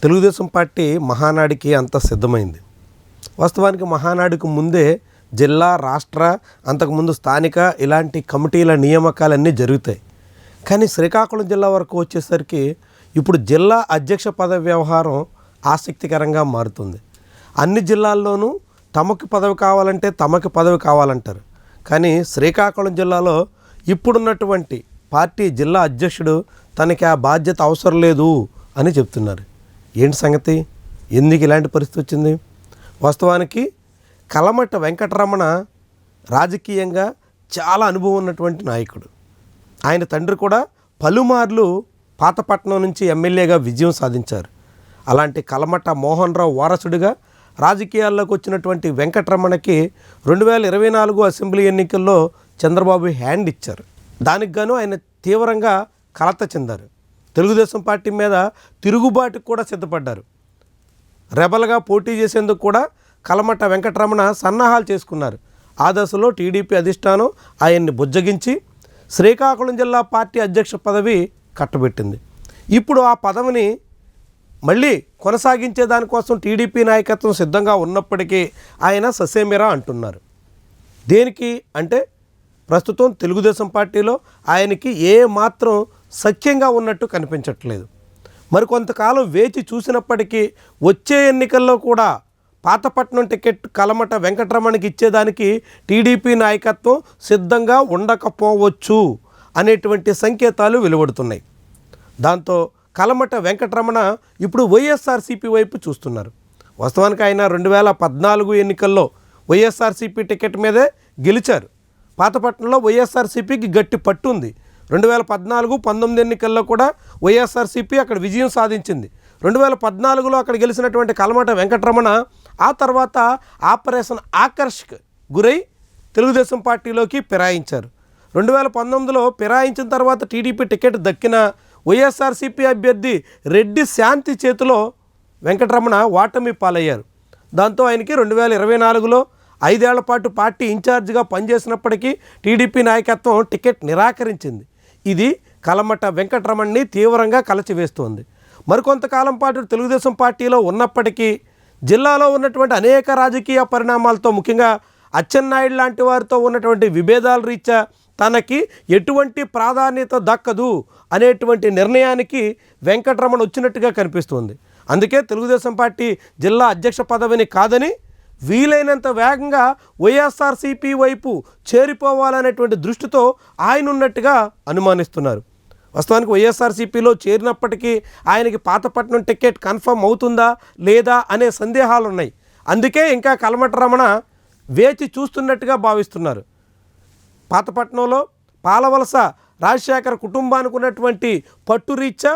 Telugu Desam party మహానాడికి అంత సిద్ధమైంది. వాస్తవానికి మహానాడికి ముందే జిల్లా, రాష్ట్ర, అంతకుముందు స్థానిక ఇలాంటి కమిటీల నియామకాలన్నీ జరుగుతాయి. కానీ శ్రీకాకుళం జిల్లా వరకు వచ్చేసరికి ఇప్పుడు జిల్లా అధ్యక్ష పదవి వ్యవహారం ఆసక్తికరంగా మారుతుంది. అన్ని జిల్లాల్లోనూ తమకి పదవి కావాలంటారు. కానీ శ్రీకాకుళం జిల్లాలో ఇప్పుడున్నటువంటి పార్టీ జిల్లా అధ్యక్షుడు తనకి ఆ బాధ్యత అవసరం లేదు అని చెప్తున్నారు. ఏంటి సంగతి? ఎందుకు ఇలాంటి పరిస్థితి వచ్చింది? వాస్తవానికి కలమట వెంకటరమణ రాజకీయంగా చాలా అనుభవం ఉన్నటువంటి నాయకుడు. ఆయన తండ్రి కూడా పలుమార్లు పాతపట్నం నుంచి ఎమ్మెల్యేగా విజయం సాధించారు. అలాంటి కలమట మోహన్ రావు వారసుడిగా రాజకీయాల్లోకి వచ్చినటువంటి వెంకటరమణకి 2024 అసెంబ్లీ ఎన్నికల్లో చంద్రబాబు హ్యాండ్ ఇచ్చారు. దానికి గాను ఆయన తీవ్రంగా కలత చెందారు. తెలుగుదేశం పార్టీ మీద తిరుగుబాటుకు కూడా సిద్ధపడ్డారు. రెబల్గా పోటీ చేసేందుకు కూడా కలమట వెంకటరమణ సన్నాహాలు చేసుకున్నారు. ఆ దశలో టీడీపీ అధిష్టానం ఆయన్ని బుజ్జగించి శ్రీకాకుళం జిల్లా పార్టీ అధ్యక్ష పదవి కట్టబెట్టింది. ఇప్పుడు ఆ పదవిని మళ్ళీ కొనసాగించే దానికోసం టీడీపీ నాయకత్వం సిద్ధంగా ఉన్నప్పటికీ ఆయన ససేమిరా అంటున్నారు. దేనికి అంటే ప్రస్తుతం తెలుగుదేశం పార్టీలో ఆయనకి ఏ మాత్రం సఖ్యంగా ఉన్నట్టు కనిపించట్లేదు. మరికొంతకాలం వేచి చూసినప్పటికీ వచ్చే ఎన్నికల్లో కూడా పాతపట్నం టికెట్ కలమట వెంకటరమణకి ఇచ్చేదానికి టీడీపీ నాయకత్వం సిద్ధంగా ఉండకపోవచ్చు అనేటువంటి సంకేతాలు వెలువడుతున్నాయి. దాంతో కలమట వెంకటరమణ ఇప్పుడు వైఎస్ఆర్సీపీ వైపు చూస్తున్నారు. వాస్తవానికి ఆయన 2014 ఎన్నికల్లో వైఎస్ఆర్సీపీ టికెట్ మీదే గెలిచారు. పాతపట్నంలో వైఎస్ఆర్సీపీకి గట్టి పట్టు ఉంది. 2014-19 ఎన్నికల్లో కూడా వైఎస్ఆర్సీపీ అక్కడ విజయం సాధించింది. 2014లో అక్కడ గెలిచినటువంటి కలమట వెంకటరమణ ఆ తర్వాత ఆపరేషన్ ఆకర్ష్కి గురై తెలుగుదేశం పార్టీలోకి ఫిరాయించారు. 2019లో ఫిరాయించిన తర్వాత టీడీపీ టికెట్ దక్కిన వైఎస్ఆర్సీపీ అభ్యర్థి రెడ్డి శాంతి చేతిలో వెంకటరమణ ఓటమి పాలయ్యారు. దాంతో ఆయనకి 2024లో 5 ఏళ్ల పాటు పార్టీ ఇన్ఛార్జిగా పనిచేసినప్పటికీ టీడీపీ నాయకత్వం టికెట్ నిరాకరించింది. ఇది కలమట వెంకటరమణని తీవ్రంగా కలచివేస్తోంది. మరికొంతకాలం పాటు తెలుగుదేశం పార్టీలో ఉన్నప్పటికీ జిల్లాలో ఉన్నటువంటి అనేక రాజకీయ పరిణామాలతో, ముఖ్యంగా అచ్చెన్నాయుడు లాంటి వారితో ఉన్నటువంటి విభేదాల రీత్యా తనకి ఎటువంటి ప్రాధాన్యత దక్కదు అనేటువంటి నిర్ణయానికి వెంకటరమణ వచ్చినట్టుగా కనిపిస్తుంది. అందుకే తెలుగుదేశం పార్టీ జిల్లా అధ్యక్ష పదవిని కాదని వీలైనంత వేగంగా వైఎస్ఆర్సీపీ వైపు చేరిపోవాలనేటువంటి దృష్టితో ఆయన ఉన్నట్టుగా అనుమానిస్తున్నారు. వాస్తవానికి వైఎస్ఆర్సీపీలో చేరినప్పటికీ ఆయనకి పాతపట్నం టికెట్ కన్ఫర్మ్ అవుతుందా లేదా అనే సందేహాలు ఉన్నాయి. అందుకే ఇంకా కలమట రమణ వేచి చూస్తున్నట్టుగా భావిస్తున్నారు. పాతపట్నంలో పాలవలస రాజశేఖర కుటుంబానికి ఉన్నటువంటి పట్టురీత్యా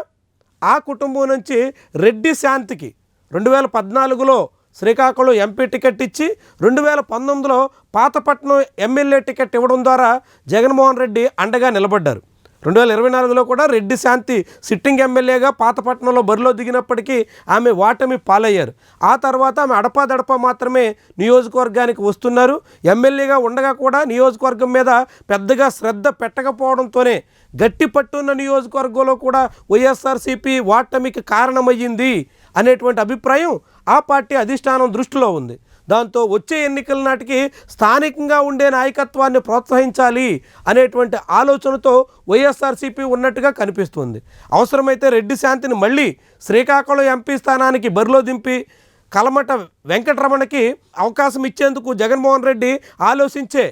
ఆ కుటుంబం నుంచి రెడ్డి శాంతికి 2014లో శ్రీకాకుళం ఎంపీ టికెట్ ఇచ్చి 2019లో పాతపట్నం ఎమ్మెల్యే టికెట్ ఇవ్వడం ద్వారా జగన్మోహన్ రెడ్డి అండగా నిలబడ్డారు. 2024లో కూడా రెడ్డి శాంతి సిట్టింగ్ ఎమ్మెల్యేగా పాతపట్నంలో బరిలో దిగినప్పటికీ ఆమె ఓటమి పాలయ్యారు. ఆ తర్వాత ఆమె అడపాదడపా మాత్రమే నియోజకవర్గానికి వస్తున్నారు. ఎమ్మెల్యేగా ఉండగా కూడా నియోజకవర్గం మీద పెద్దగా శ్రద్ధ పెట్టకపోవడంతోనే గట్టి పట్టున్న నియోజకవర్గంలో కూడా వైఎస్ఆర్సీపీ ఓటమికి కారణమయ్యింది అనేటువంటి అభిప్రాయం ఆ పార్టీ అధిష్టానం దృష్టిలో ఉంది. దాంతో వచ్చే ఎన్నికల నాటికి స్థానికంగా ఉండే నాయకత్వాన్ని ప్రోత్సహించాలి అనేటువంటి ఆలోచనతో వైఎస్ఆర్సీపీ ఉన్నట్టుగా కనిపిస్తుంది. అవసరమైతే రెడ్డి శాంతిని మళ్ళీ శ్రీకాకుళం ఎంపీ స్థానానికి బరిలో దింపి కలమట వెంకటరమణకి అవకాశం ఇచ్చేందుకు జగన్మోహన్ రెడ్డి ఆలోచించే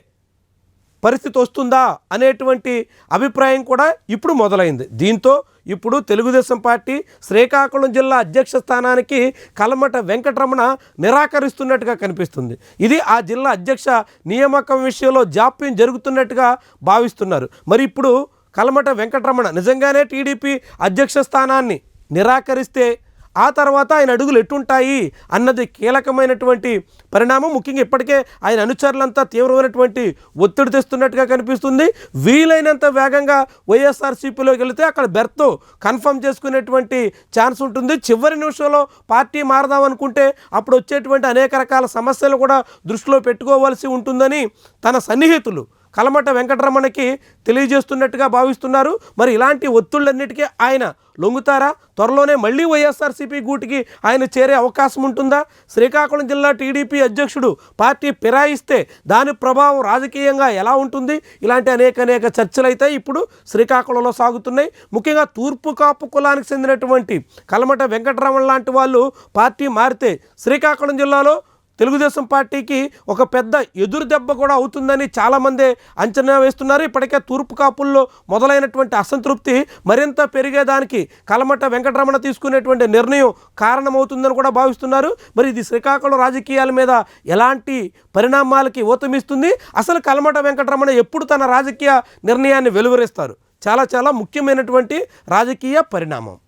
పరిస్థితి వస్తుందా అనేటువంటి అభిప్రాయం కూడా ఇప్పుడు మొదలైంది. దీంతో ఇప్పుడు తెలుగుదేశం పార్టీ శ్రీకాకుళం జిల్లా అధ్యక్ష స్థానానికి కలమట వెంకటరమణ నిరాకరిస్తున్నట్టుగా కనిపిస్తుంది. ఇది ఆ జిల్లా అధ్యక్ష నియామకం విషయంలో జాప్యం జరుగుతున్నట్టుగా భావిస్తున్నారు. మరి ఇప్పుడు కలమట వెంకటరమణ నిజంగానే టీడీపీ అధ్యక్ష స్థానాన్ని నిరాకరిస్తే ఆ తర్వాత ఆయన అడుగులు ఎట్టుంటాయి అన్నది కీలకమైనటువంటి పరిణామం. ముఖ్యంగా ఇప్పటికే ఆయన అనుచరులంతా తీవ్రమైనటువంటి ఒత్తిడి తెస్తున్నట్టుగా కనిపిస్తుంది. వీలైనంత వేగంగా వైఎస్ఆర్సీపీలోకి వెళితే అక్కడ బెర్త్ కన్ఫర్మ్ చేసుకునేటువంటి ఛాన్స్ ఉంటుంది. చివరి నిమిషంలో పార్టీ మారదామనుకుంటే అప్పుడు వచ్చేటువంటి అనేక రకాల సమస్యలు కూడా దృష్టిలో పెట్టుకోవాల్సి ఉంటుందని తన సన్నిహితులు కలమట వెంకటరమణకి తెలియజేస్తున్నట్టుగా భావిస్తున్నారు. మరి ఇలాంటి ఒత్తిళ్ళన్నిటికీ ఆయన లొంగుతారా? త్వరలోనే మళ్ళీ వైఎస్ఆర్సీపీ గూటికి ఆయన చేరే అవకాశం ఉంటుందా? శ్రీకాకుళం జిల్లా టీడీపీ అధ్యక్షుడు పార్టీ ఫిరాయిస్తే దాని ప్రభావం రాజకీయంగా ఎలా ఉంటుంది? ఇలాంటి అనేక చర్చలు అయితే ఇప్పుడు శ్రీకాకుళంలో సాగుతున్నాయి. ముఖ్యంగా తూర్పు కాపు కులానికి చెందినటువంటి కలమట వెంకటరమణ లాంటి వాళ్ళు పార్టీ మారితే శ్రీకాకుళం జిల్లాలో తెలుగుదేశం పార్టీకి ఒక పెద్ద ఎదురు దెబ్బ కూడా అవుతుందని చాలామంది అంచనా వేస్తున్నారు. ఇప్పటికే తూర్పు కాపుల్లో మొదలైనటువంటి అసంతృప్తి మరింత పెరిగేదానికి కలమట వెంకటరమణ తీసుకునేటువంటి నిర్ణయం కారణమవుతుందని కూడా భావిస్తున్నారు. మరి ఇది శ్రీకాకుళం రాజకీయాల మీద ఎలాంటి పరిణామాలకి ఊతమిస్తుంది? అసలు కలమట వెంకటరమణ ఎప్పుడు తన రాజకీయ నిర్ణయాన్ని వెలువరిస్తారు? చాలా ముఖ్యమైనటువంటి రాజకీయ పరిణామం.